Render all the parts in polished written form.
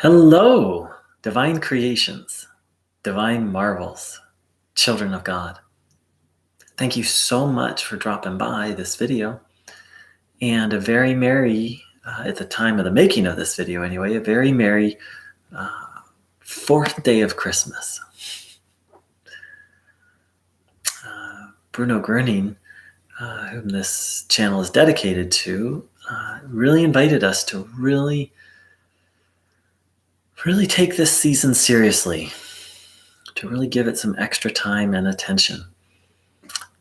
Hello, divine creations, divine marvels, children of God. Thank you so much for dropping by this video. And a very merry, at the time of the making of this video anyway, a very merry fourth day of Christmas. Bruno Groening, whom this channel is dedicated to, really invited us to really take this season seriously, to really give it some extra time and attention.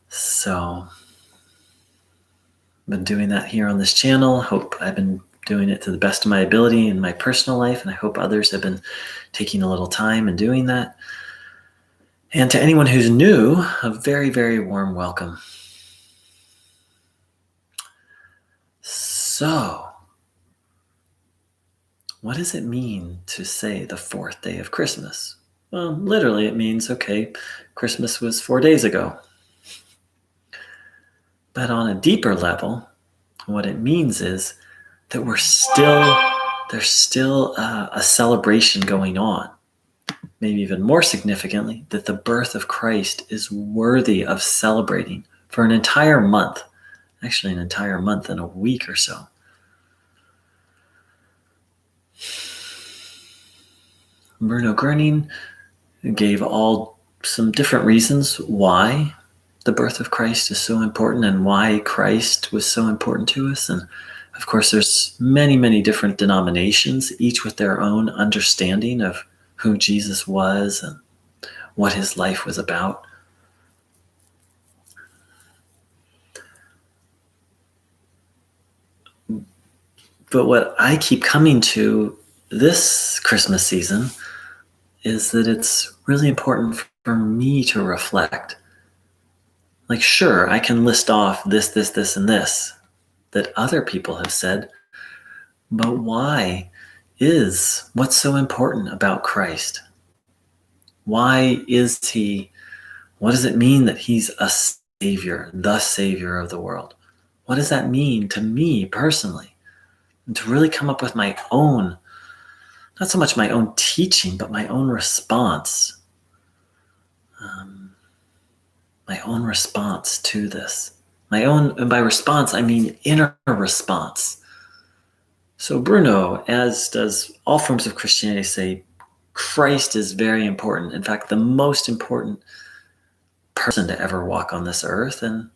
So, I've been doing that here on this channel. Hope I've been doing it to the best of my ability in my personal life, and I hope others have been taking a little time and doing that. And to anyone who's new, a very, very warm welcome. So, what does it mean to say the fourth day of Christmas? Well, literally, it means, okay, Christmas was 4 days ago. But on a deeper level, what it means is that there's still a celebration going on. Maybe even more significantly, that the birth of Christ is worthy of celebrating for an entire month, actually an entire month and a week or so. Bruno Groening gave some different reasons why the birth of Christ is so important and why Christ was so important to us. And of course, there's many, many different denominations, each with their own understanding of who Jesus was and what his life was about. But what I keep coming to this Christmas season is that it's really important for me to reflect. Like, sure, I can list off this, and this that other people have said, but why is what's so important about Christ? Why is he? What does it mean that he's a savior, the savior of the world? What does that mean to me personally? And to really come up with my own, not so much my own teaching, but my own response. My own response to this. And by response, I mean inner response. So Bruno, as does all forms of Christianity, say Christ is very important. In fact, the most important person to ever walk on this earth, and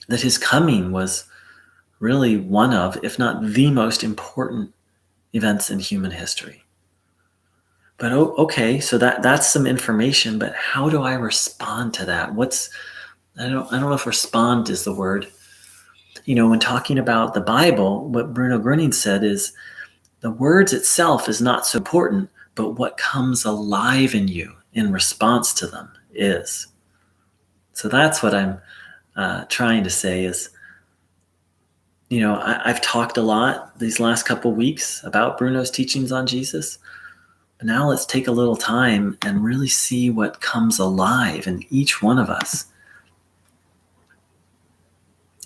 that his coming was really one of, if not the most important events in human history. But okay, so that's some information, but how do I respond to that? I don't know if respond is the word. When talking about the Bible, what Bruno Groening said is the words itself is not so important, but what comes alive in you in response to them is. So that's what I'm trying to say is, I've talked a lot these last couple weeks about Bruno's teachings on Jesus. But now let's take a little time and really see what comes alive in each one of us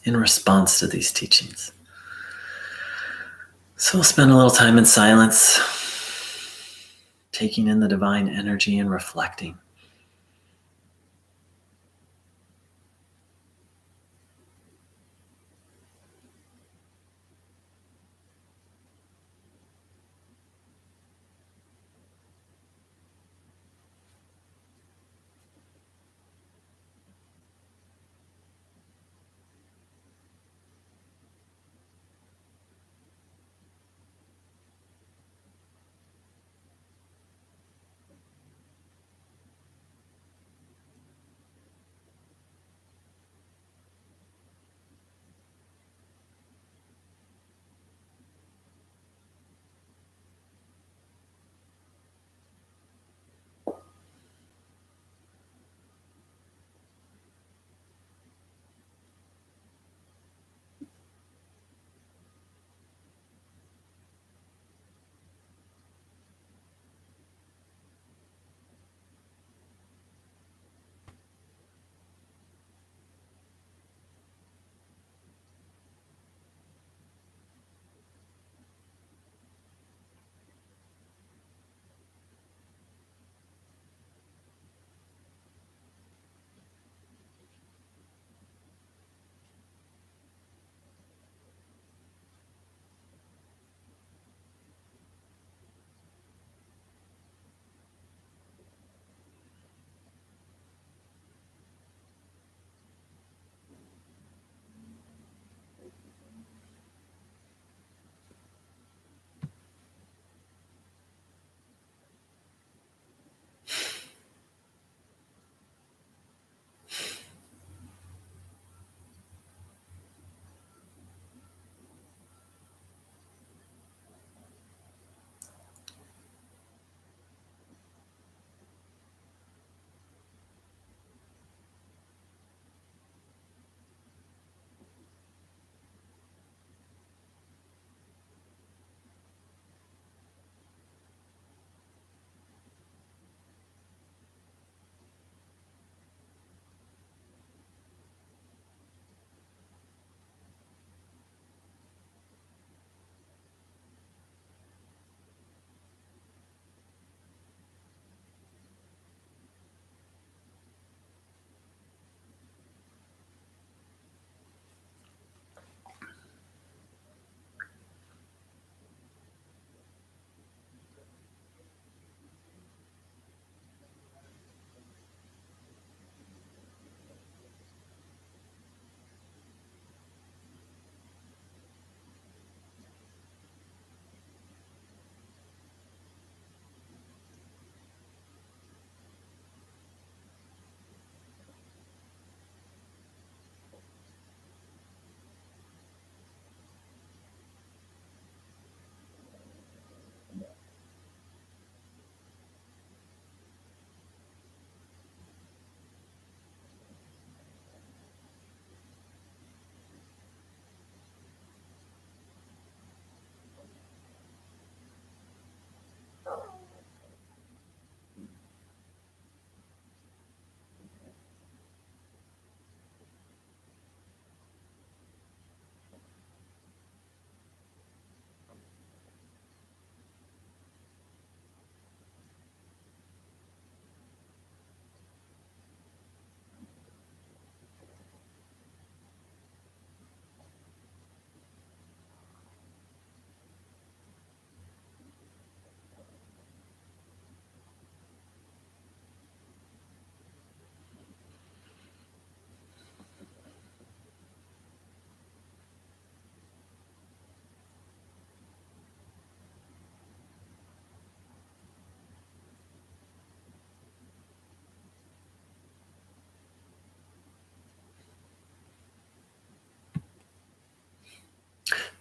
in response to these teachings. So we'll spend a little time in silence, taking in the divine energy and reflecting.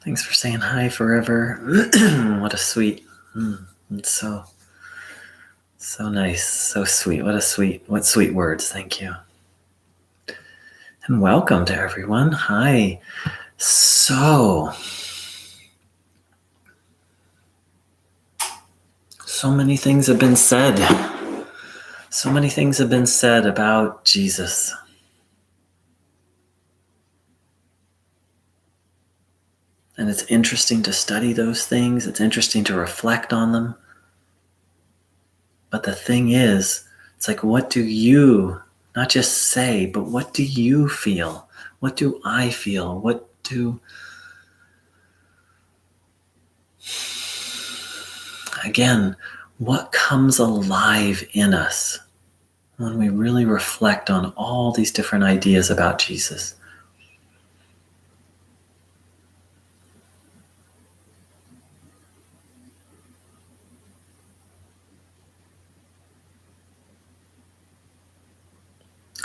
Thanks for saying hi forever. What a sweet. It's so nice, so sweet. What sweet words. Thank you. And welcome to everyone. Hi. So many things have been said. So many things have been said about Jesus. And it's interesting to study those things. It's interesting to reflect on them. But the thing is, it's like, what do you not just say, but what do you feel? What do I feel? Again, what comes alive in us when we really reflect on all these different ideas about Jesus?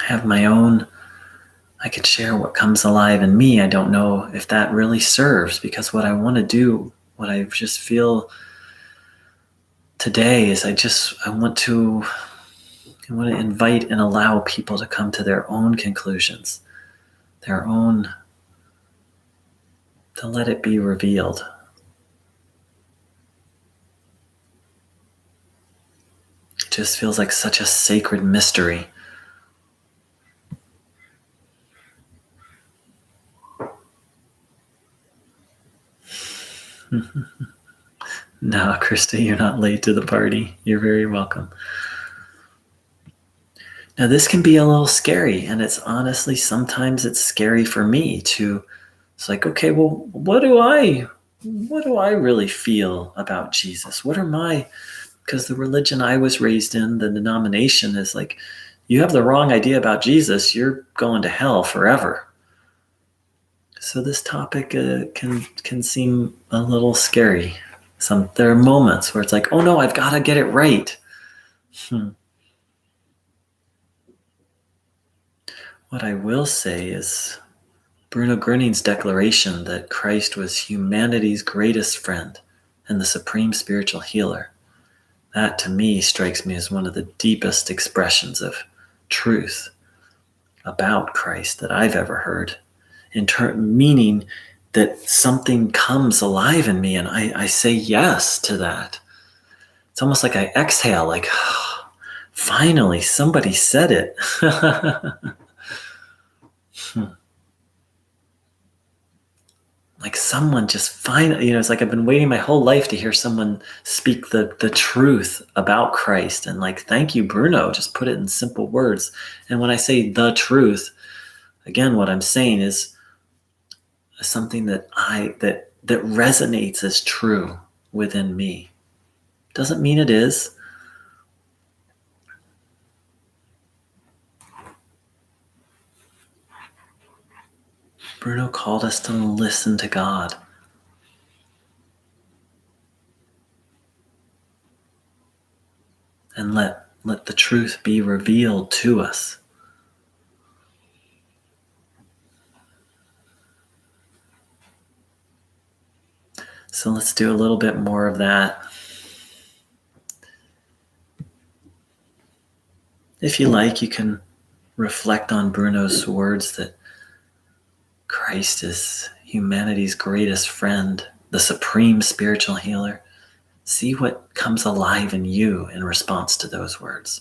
I have my own, I could share what comes alive in me. I don't know if that really serves, because what I want to do, what I just feel today is I want to invite and allow people to come to their own conclusions, to let it be revealed. It just feels like such a sacred mystery. No, Krista, you're not late to the party. You're very welcome. Now, this can be a little scary, and it's honestly, sometimes it's scary for me to, it's like, okay, well, what do I really feel about Jesus? Because the religion I was raised in, the denomination is like, you have the wrong idea about Jesus, you're going to hell forever. So this topic can seem a little scary. There are moments where it's like, oh no, I've got to get it right. What I will say is Bruno Groening's declaration that Christ was humanity's greatest friend and the supreme spiritual healer. That to me strikes me as one of the deepest expressions of truth about Christ that I've ever heard. Meaning that something comes alive in me and I say yes to that. It's almost like I exhale, like, oh, finally, somebody said it. Like someone just finally, it's like I've been waiting my whole life to hear someone speak the truth about Christ. And like, thank you, Bruno, just put it in simple words. And when I say the truth, again, what I'm saying is something that resonates as true within me. Doesn't mean it is. Bruno called us to listen to God. And let the truth be revealed to us. So let's do a little bit more of that. If you like, you can reflect on Bruno's words that Christ is humanity's greatest friend, the supreme spiritual healer. See what comes alive in you in response to those words.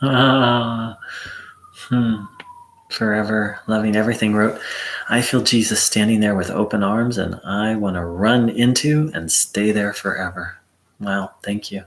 Ah, Forever loving everything wrote, I feel Jesus standing there with open arms, and I want to run into and stay there forever. Wow, thank you.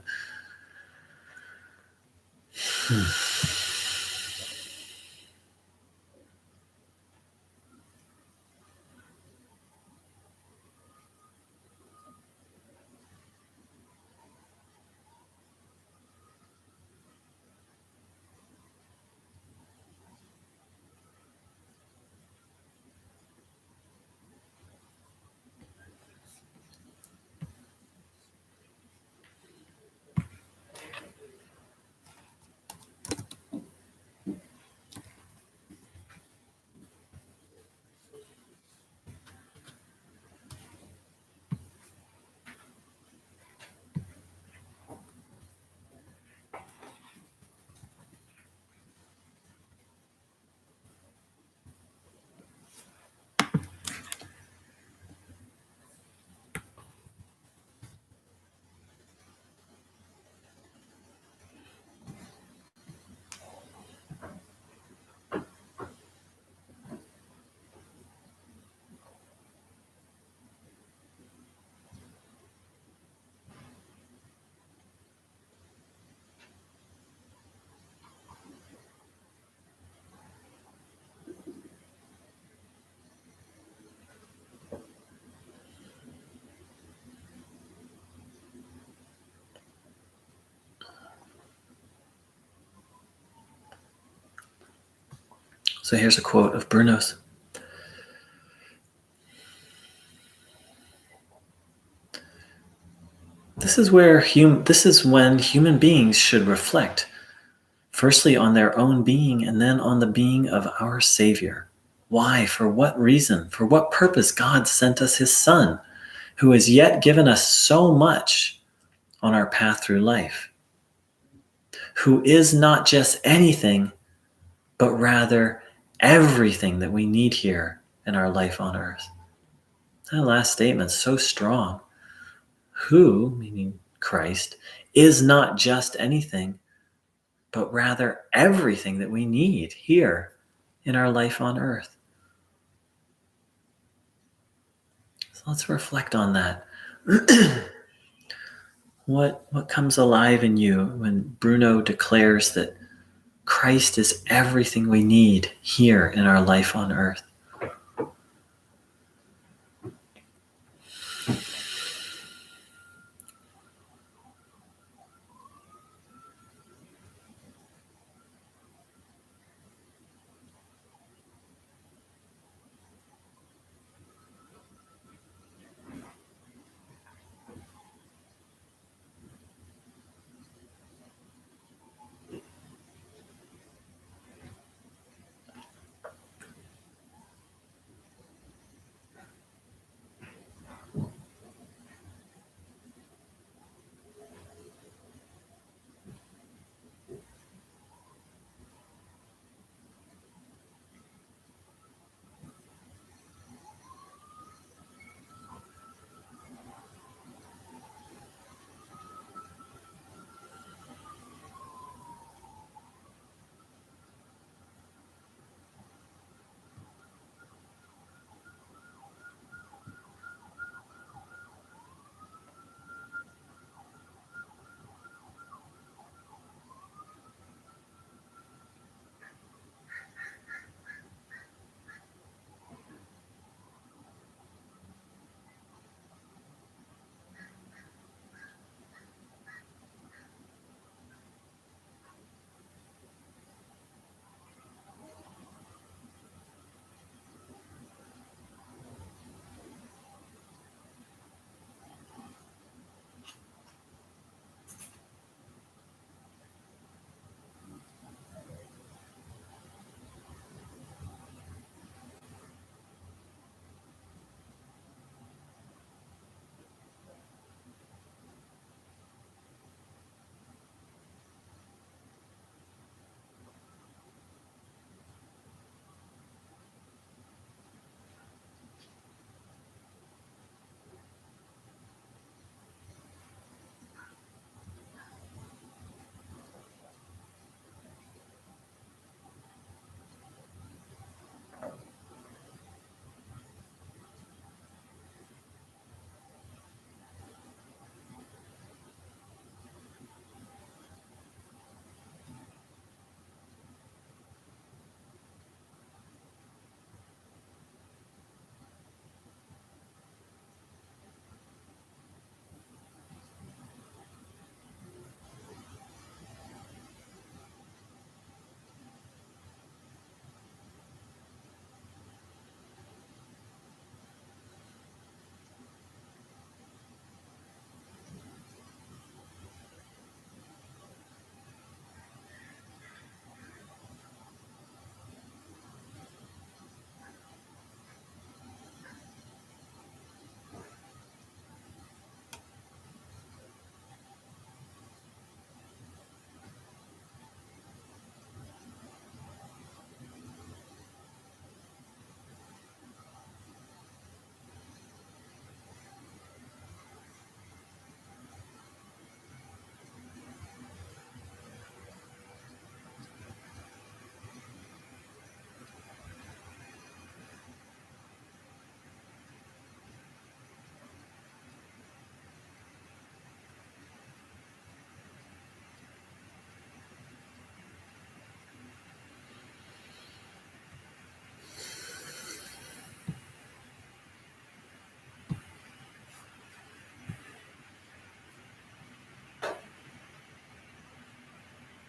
So here's a quote of Bruno's. This is when human beings should reflect, firstly on their own being and then on the being of our Savior. Why? For what reason? For what purpose God sent us his Son, who has yet given us so much on our path through life, who is not just anything, but rather everything that we need here in our life on earth. That last statement is so strong. Who, meaning Christ, is not just anything, but rather everything that we need here in our life on earth. So let's reflect on that. What comes alive in you when Bruno declares that Christ is everything we need here in our life on earth?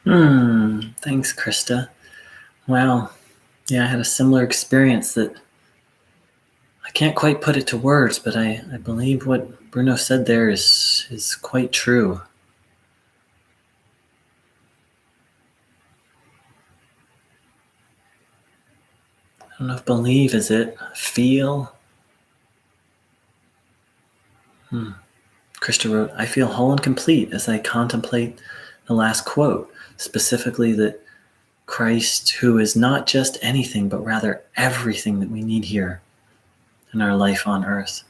Thanks, Krista. Wow. Yeah, I had a similar experience that I can't quite put it to words, but I believe what Bruno said there is quite true. I don't know if believe is it. Feel. Krista wrote, I feel whole and complete as I contemplate the last quote, specifically that Christ, who is not just anything, but rather everything that we need here in our life on earth.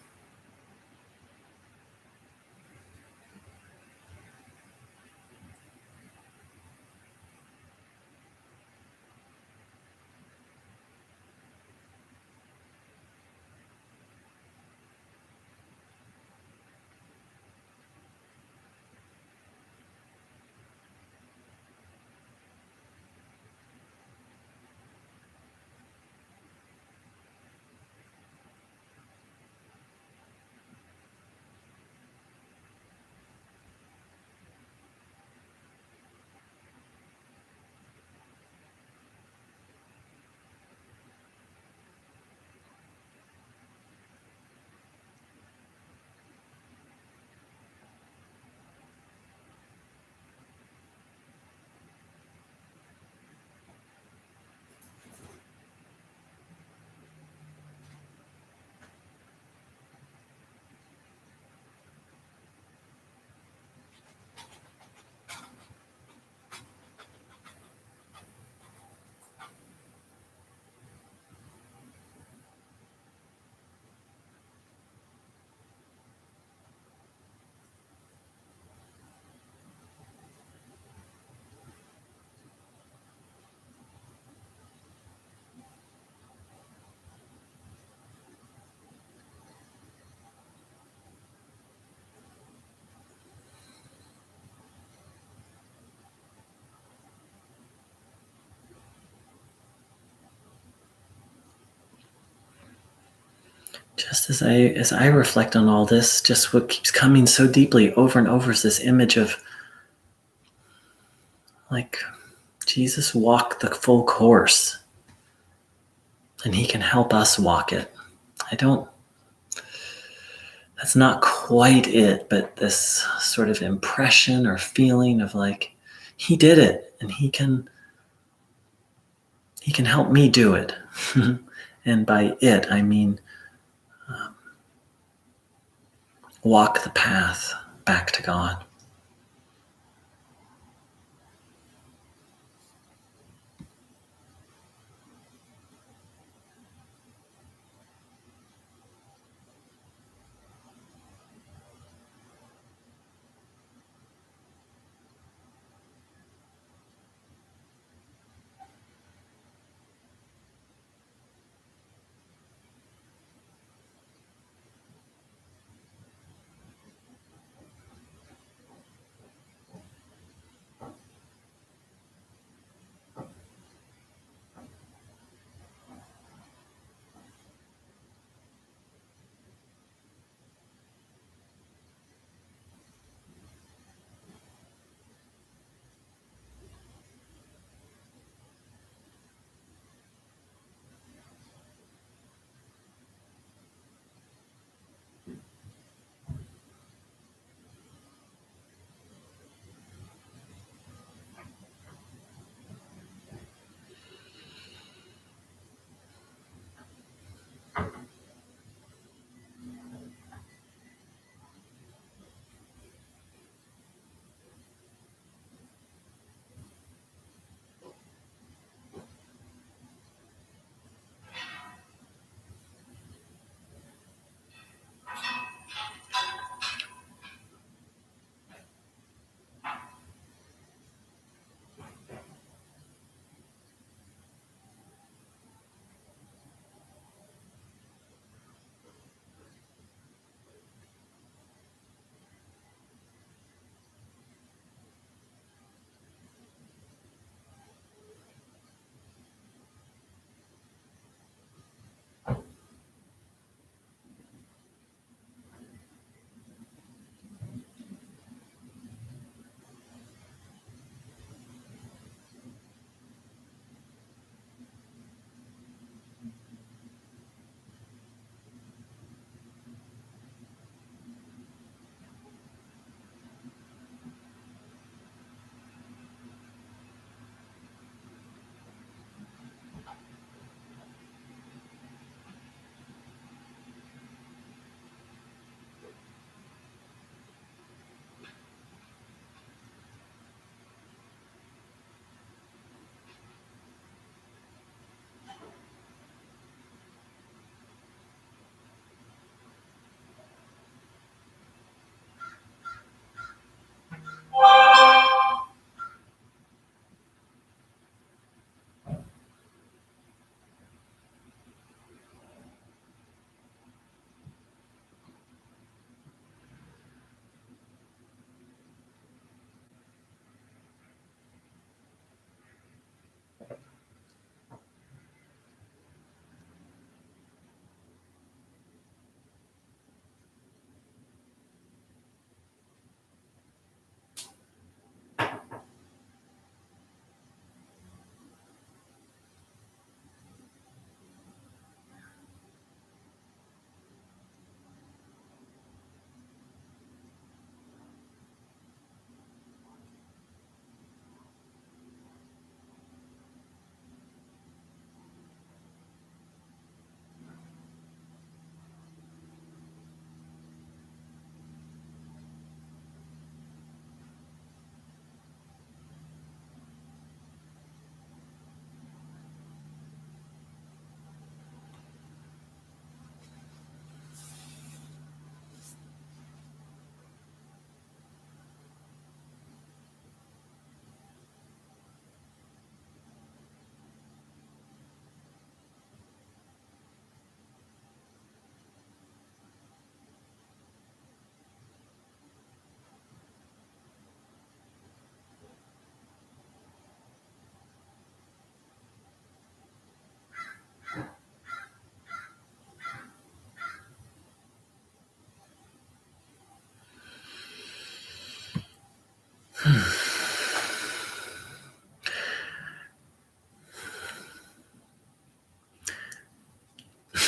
Just as I reflect on all this, just what keeps coming so deeply over and over is this image of like Jesus walked the full course and he can help us walk it. I don't That's not quite it, but this sort of impression or feeling of like he did it and he can help me do it. And by it I mean walk the path back to God.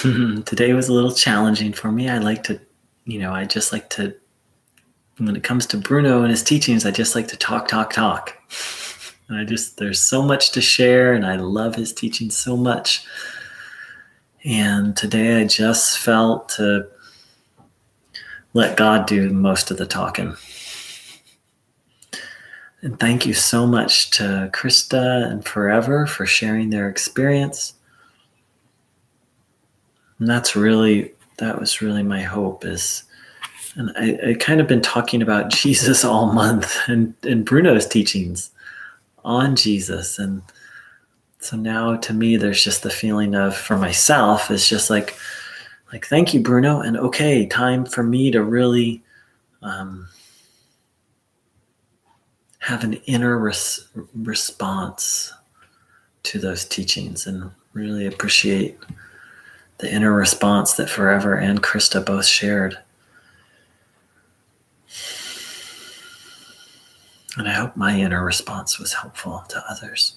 Today was a little challenging for me. I just like to, when it comes to Bruno and his teachings, I just like to talk, talk, talk. And there's so much to share, and I love his teaching so much. And today I just felt to let God do most of the talking. And thank you so much to Krista and Forever for sharing their experience. And that was really my hope and I kind of been talking about Jesus all month and Bruno's teachings on Jesus. And so now to me, there's just the feeling of, for myself, it's just like, thank you, Bruno. And okay, time for me to really have an inner response to those teachings, and really appreciate the inner response that Forever and Krista both shared. And I hope my inner response was helpful to others.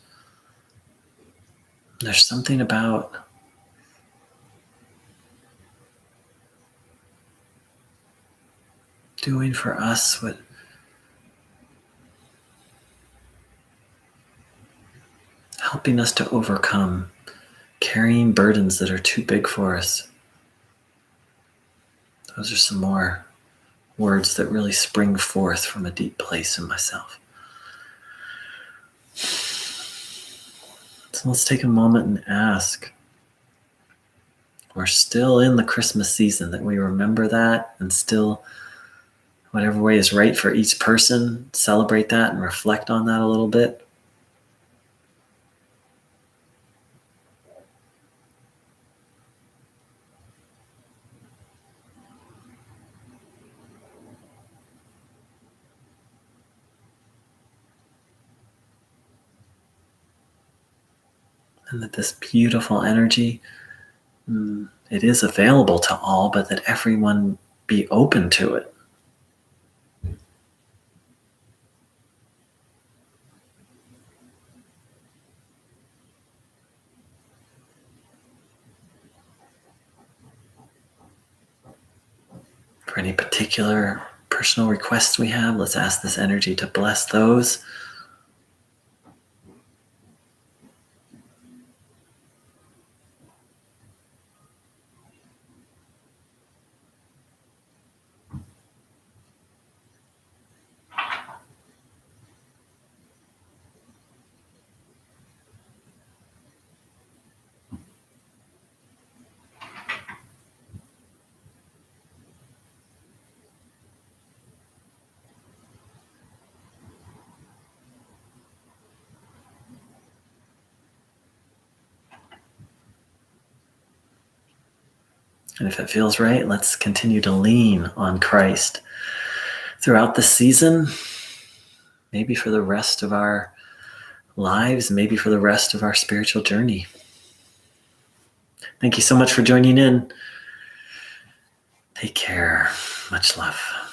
There's something about doing for us what helping us to overcome carrying burdens that are too big for us. Those are some more words that really spring forth from a deep place in myself. So let's take a moment and ask. We're still in the Christmas season, that we remember that, and still, whatever way is right for each person, celebrate that and reflect on that a little bit. And that this beautiful energy, it is available to all, but that everyone be open to it. For any particular personal requests we have, let's ask this energy to bless those. And if it feels right, let's continue to lean on Christ throughout the season, maybe for the rest of our lives, maybe for the rest of our spiritual journey. Thank you so much for joining in. Take care. Much love.